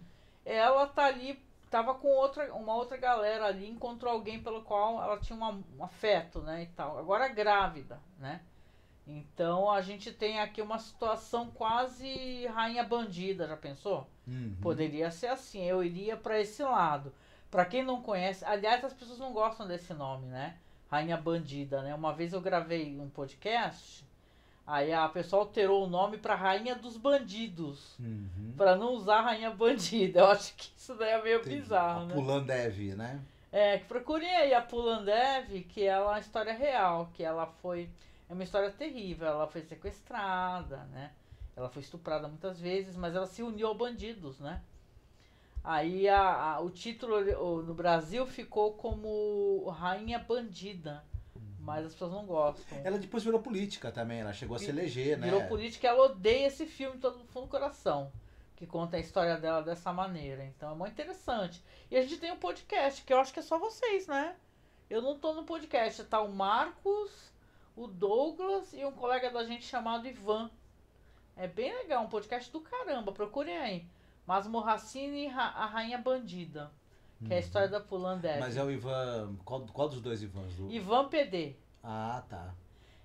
[SPEAKER 1] Ela tá ali, tava com uma outra galera ali, encontrou alguém pelo qual ela tinha um afeto, né, e tal. Agora grávida, né? Então a gente tem aqui uma situação quase rainha bandida, já pensou?
[SPEAKER 2] Uhum.
[SPEAKER 1] Poderia ser assim, eu iria para esse lado. Para quem não conhece, aliás, as pessoas não gostam desse nome, né? Rainha bandida, né? Uma vez eu gravei um podcast, aí a pessoa alterou o nome para Rainha dos Bandidos, para não usar Rainha Bandida. Eu acho que isso daí é meio bizarro, né?
[SPEAKER 2] A Pulandev, né?
[SPEAKER 1] Que procurem aí a Pulandev, que ela é uma história real, que ela foi... É uma história terrível, ela foi sequestrada, né? Ela foi estuprada muitas vezes, mas ela se uniu aos bandidos, né? Aí o título no Brasil ficou como Rainha Bandida, mas as pessoas não gostam.
[SPEAKER 2] Ela depois virou política também, ela chegou a se eleger, né?
[SPEAKER 1] Virou política e ela odeia esse filme todo no fundo do coração, que conta a história dela dessa maneira. Então é muito interessante. E a gente tem um podcast, que eu acho que é só vocês, né? Eu não tô no podcast, tá o Marcos, o Douglas e um colega da gente chamado Ivan. É bem legal, um podcast do caramba, procurem aí. Masmorracine e a Rainha Bandida, que é a história da Pulandev.
[SPEAKER 2] Mas é o Ivan... Qual dos dois Ivans?
[SPEAKER 1] Ivan PD.
[SPEAKER 2] Ah, tá.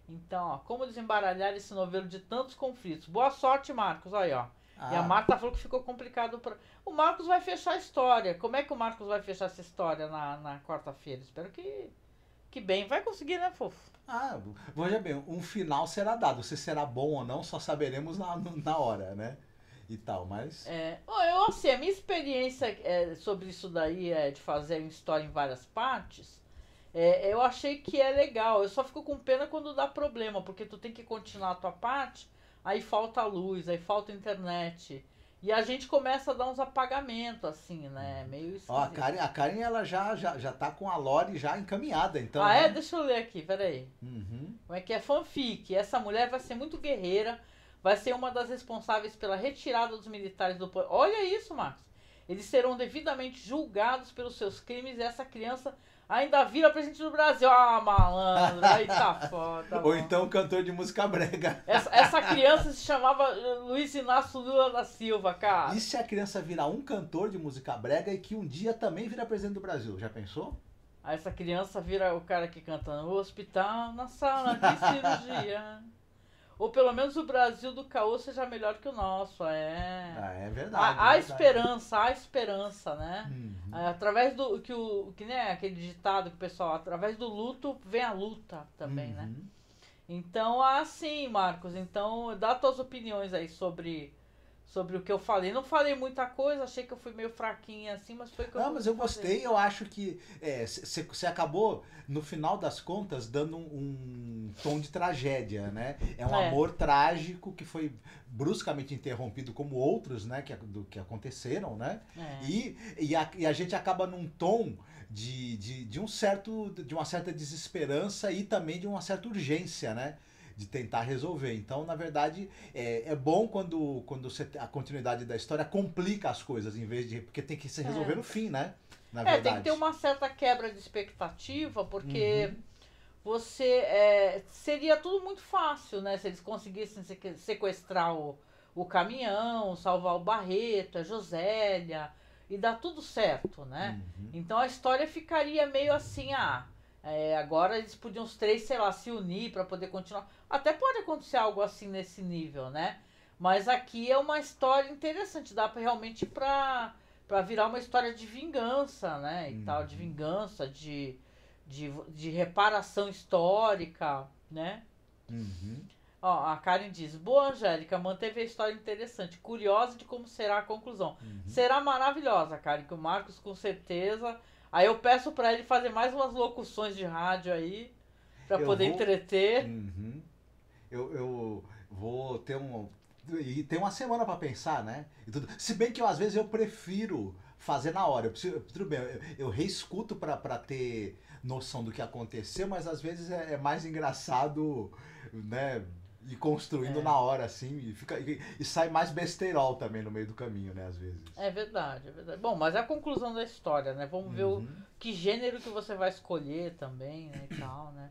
[SPEAKER 1] Então, ó, como desembaralhar esse novelo de tantos conflitos. Boa sorte, Marcos, olha aí, ó. E a Marta falou que ficou complicado pra... O Marcos vai fechar a história. Como é que o Marcos vai fechar essa história na quarta-feira? Espero que bem. Vai conseguir, né, fofo?
[SPEAKER 2] Veja bem, um final será dado. Se será bom ou não, só saberemos na hora, né? E tal, mas...
[SPEAKER 1] Eu, assim, a minha experiência sobre isso daí, de fazer uma história em várias partes, eu achei que é legal. Eu só fico com pena quando dá problema, porque tu tem que continuar a tua parte, aí falta luz, aí falta internet. E a gente começa a dar uns apagamentos, assim, né? Meio
[SPEAKER 2] Ó, a
[SPEAKER 1] esquisito.
[SPEAKER 2] Karen ela já tá com a lore já encaminhada, então,
[SPEAKER 1] Ah, é?
[SPEAKER 2] né?
[SPEAKER 1] Deixa eu ler aqui, peraí.
[SPEAKER 2] Uhum.
[SPEAKER 1] Como é que é? Fanfic. Essa mulher vai ser muito guerreira, vai ser uma das responsáveis pela retirada dos militares do poder. Olha isso, Marcos. Eles serão devidamente julgados pelos seus crimes e essa criança ainda vira presidente do Brasil. Ah, malandro, aí tá foda.
[SPEAKER 2] Ou
[SPEAKER 1] mano.
[SPEAKER 2] então cantor de música brega.
[SPEAKER 1] Essa criança se chamava Luiz Inácio Lula da Silva, cara.
[SPEAKER 2] E se a criança virar um cantor de música brega e que um dia também vira presidente do Brasil? Já pensou?
[SPEAKER 1] Aí essa criança vira o cara que canta no hospital, na sala de cirurgia. Ou pelo menos o Brasil do caô seja melhor que o nosso, é.
[SPEAKER 2] Ah, é verdade.
[SPEAKER 1] Há
[SPEAKER 2] é verdade.
[SPEAKER 1] há esperança, né?
[SPEAKER 2] Uhum.
[SPEAKER 1] Através do que nem é aquele ditado que o pessoal, através do luto vem a luta também, né?
[SPEAKER 2] Uhum.
[SPEAKER 1] Então, assim, Marcos, então dá tuas opiniões aí sobre o que eu falei. Não falei muita coisa, achei que eu fui meio fraquinha assim, mas foi o que
[SPEAKER 2] Não, mas eu
[SPEAKER 1] consegui fazer.
[SPEAKER 2] gostei, eu acho que você acabou, no final das contas, dando um tom de tragédia, né? É um
[SPEAKER 1] É.
[SPEAKER 2] amor trágico que foi bruscamente interrompido, como outros, né, que aconteceram, né?
[SPEAKER 1] É.
[SPEAKER 2] E a gente acaba num tom de uma certa desesperança e também de uma certa urgência, né? De tentar resolver. Então, na verdade, é bom quando a continuidade da história complica as coisas, em vez de. Porque tem que se resolver no fim, né? Na verdade.
[SPEAKER 1] Tem que ter uma certa quebra de expectativa, porque
[SPEAKER 2] Uhum.
[SPEAKER 1] você. Seria tudo muito fácil, né? Se eles conseguissem sequestrar o caminhão, salvar o Barreto, a Josélia, e dar tudo certo, né?
[SPEAKER 2] Uhum.
[SPEAKER 1] Então a história ficaria meio assim, agora eles podiam os três, sei lá, se unir para poder continuar. Até pode acontecer algo assim nesse nível, né? Mas aqui é uma história interessante, dá pra, realmente pra virar uma história de vingança, né? E tal, de vingança, de reparação histórica, né?
[SPEAKER 2] Uhum.
[SPEAKER 1] Ó, a Karen diz: Boa, Angélica, manteve a história interessante, curiosa de como será a conclusão. Será maravilhosa, Karen, que o Marcos com certeza. Aí eu peço pra ele fazer mais umas locuções de rádio aí, pra
[SPEAKER 2] Eu
[SPEAKER 1] poder
[SPEAKER 2] vou-
[SPEAKER 1] entreter.
[SPEAKER 2] Uhum. Eu vou ter um. E tem uma semana pra pensar, né? E tudo. Se bem que às vezes eu prefiro fazer na hora. Tudo bem, eu reescuto pra ter noção do que aconteceu, mas às vezes é mais engraçado, né? Ir construindo
[SPEAKER 1] É.
[SPEAKER 2] na hora, assim, e sai mais besteirol também no meio do caminho, né? Às vezes.
[SPEAKER 1] É verdade, é verdade. Bom, mas é a conclusão da história, né? Vamos ver
[SPEAKER 2] Uhum.
[SPEAKER 1] que gênero que você vai escolher também, né, e tal, né?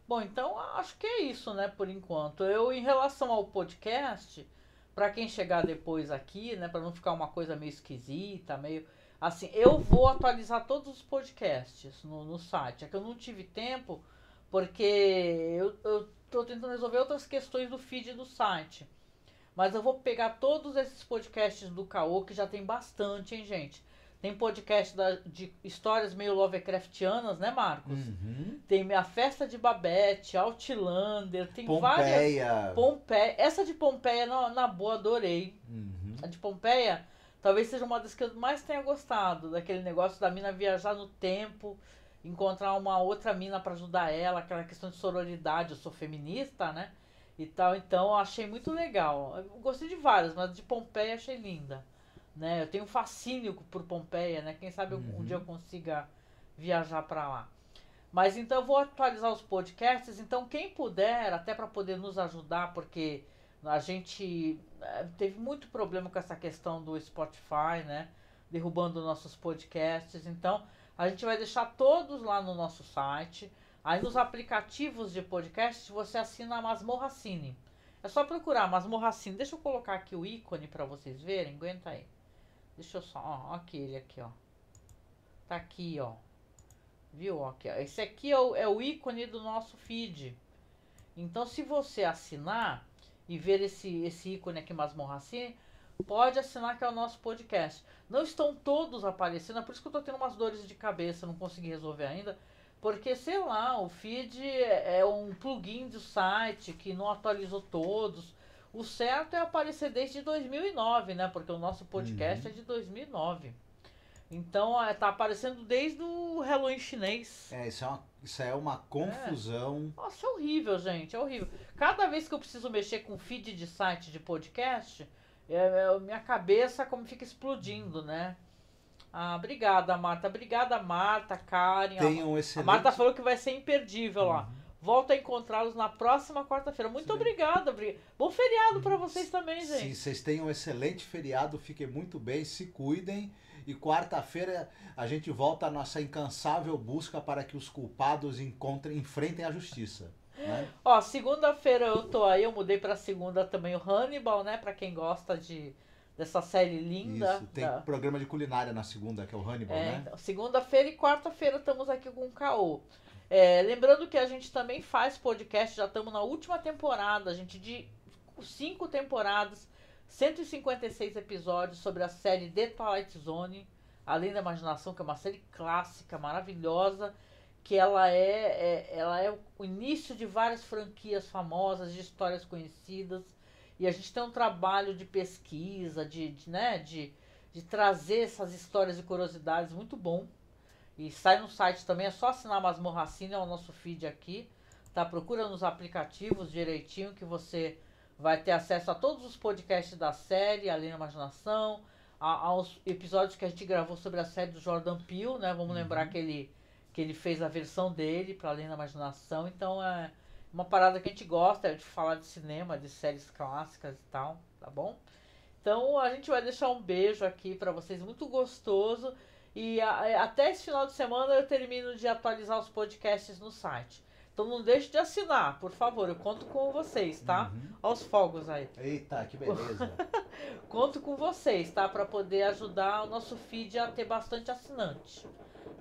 [SPEAKER 1] Bom, então acho que é isso, né, por enquanto. Eu, em relação ao podcast, pra quem chegar depois aqui, né, pra não ficar uma coisa meio esquisita, meio assim, eu vou atualizar todos os podcasts no site. É que eu não tive tempo, porque eu tô tentando resolver outras questões do feed do site. Mas eu vou pegar todos esses podcasts do Caô, que já tem bastante, hein, gente? Tem podcast de histórias meio Lovecraftianas, né, Marcos?
[SPEAKER 2] Uhum.
[SPEAKER 1] Tem A Festa de Babette, Outlander, tem várias.
[SPEAKER 2] Pompeia.
[SPEAKER 1] Pompeia. Essa de Pompeia, na boa, adorei.
[SPEAKER 2] Uhum.
[SPEAKER 1] A de Pompeia talvez seja uma das que eu mais tenha gostado. Daquele negócio da mina viajar no tempo, encontrar uma outra mina pra ajudar ela, aquela questão de sororidade. Eu sou feminista, né? E tal, então eu achei muito legal. Eu gostei de várias, mas a de Pompeia achei linda. Né? Eu tenho um fascínio por Pompeia, né? Quem sabe um dia eu consiga viajar pra lá. Mas então eu vou atualizar os podcasts. Então quem puder, até para poder nos ajudar, porque a gente teve muito problema com essa questão do Spotify, né? Derrubando nossos podcasts. Então a gente vai deixar todos lá no nosso site. Aí nos aplicativos de podcast você assina a Masmorra Cine. É só procurar Masmorra Cine. Deixa eu colocar aqui o ícone para vocês verem. Aguenta aí. Deixa eu só. Ó, aquele aqui, ó. Tá aqui, ó. Viu? Aqui, ó. Esse aqui é o ícone do nosso feed. Então, se você assinar e ver esse ícone aqui, Masmorra Cine, pode assinar que é o nosso podcast. Não estão todos aparecendo, é por isso que eu tô tendo umas dores de cabeça, não consegui resolver ainda. Porque, sei lá, o feed é um plugin do site que não atualizou todos. O certo é aparecer desde 2009, né? Porque o nosso podcast é de 2009. Então, tá aparecendo desde o Halloween chinês.
[SPEAKER 2] Isso é uma confusão.
[SPEAKER 1] Nossa, é horrível, gente, é horrível. Cada vez que eu preciso mexer com feed de site de podcast, Minha cabeça como fica explodindo, né? Ah, obrigada, Marta. Obrigada, Marta, Karen.
[SPEAKER 2] Tenham um
[SPEAKER 1] A
[SPEAKER 2] excelente...
[SPEAKER 1] Marta falou que vai ser imperdível lá. Volto a encontrá-los na próxima quarta-feira. Muito obrigada. Bom feriado para vocês também, gente.
[SPEAKER 2] Sim, vocês tenham um excelente feriado. Fiquem muito bem, se cuidem. E quarta-feira a gente volta à nossa incansável busca para que os culpados enfrentem a justiça. Né?
[SPEAKER 1] Ó, segunda-feira eu tô aí, eu mudei pra segunda também o Hannibal, né? Pra quem gosta dessa série linda.
[SPEAKER 2] Isso, tem programa de culinária na segunda, que é o Hannibal, né?
[SPEAKER 1] Então, segunda-feira e quarta-feira estamos aqui com o Caô. Lembrando que a gente também faz podcast, já estamos na última temporada, a gente de 5 temporadas, 156 episódios sobre a série The Twilight Zone, Além da Imaginação, que é uma série clássica, maravilhosa, que ela é o início de várias franquias famosas, de histórias conhecidas, e a gente tem um trabalho de pesquisa, de trazer essas histórias e curiosidades muito bom. E sai no site também, é só assinar Masmorra Assina, é o nosso feed aqui, tá? Procura nos aplicativos direitinho que você vai ter acesso a todos os podcasts da série, Além da Imaginação, aos episódios que a gente gravou sobre a série do Jordan Peele, né? Vamos lembrar que ele fez a versão dele para Além da Imaginação, então é uma parada que a gente gosta de falar de cinema, de séries clássicas e tal, tá bom? Então a gente vai deixar um beijo aqui para vocês, muito gostoso. E até esse final de semana eu termino de atualizar os podcasts no site. Então não deixe de assinar, por favor. Eu conto com vocês, tá? Olha os fogos aí.
[SPEAKER 2] Eita, que beleza.
[SPEAKER 1] Conto com vocês, tá? Para poder ajudar o nosso feed a ter bastante assinante.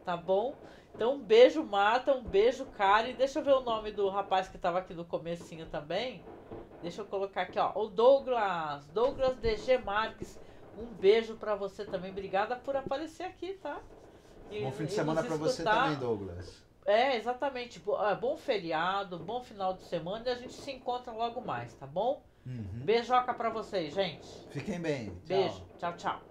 [SPEAKER 1] Tá bom? Então um beijo, Marta. Um beijo, Karen. Deixa eu ver o nome do rapaz que tava aqui no comecinho também. Deixa eu colocar aqui, ó. O Douglas DG Marques. Um beijo pra você também. Obrigada por aparecer aqui, tá?
[SPEAKER 2] Bom fim de semana pra você também, Douglas.
[SPEAKER 1] Exatamente. Bom feriado, bom final de semana e a gente se encontra logo mais, tá bom? Beijoca pra vocês, gente.
[SPEAKER 2] Fiquem bem.
[SPEAKER 1] Beijo. Tchau, tchau.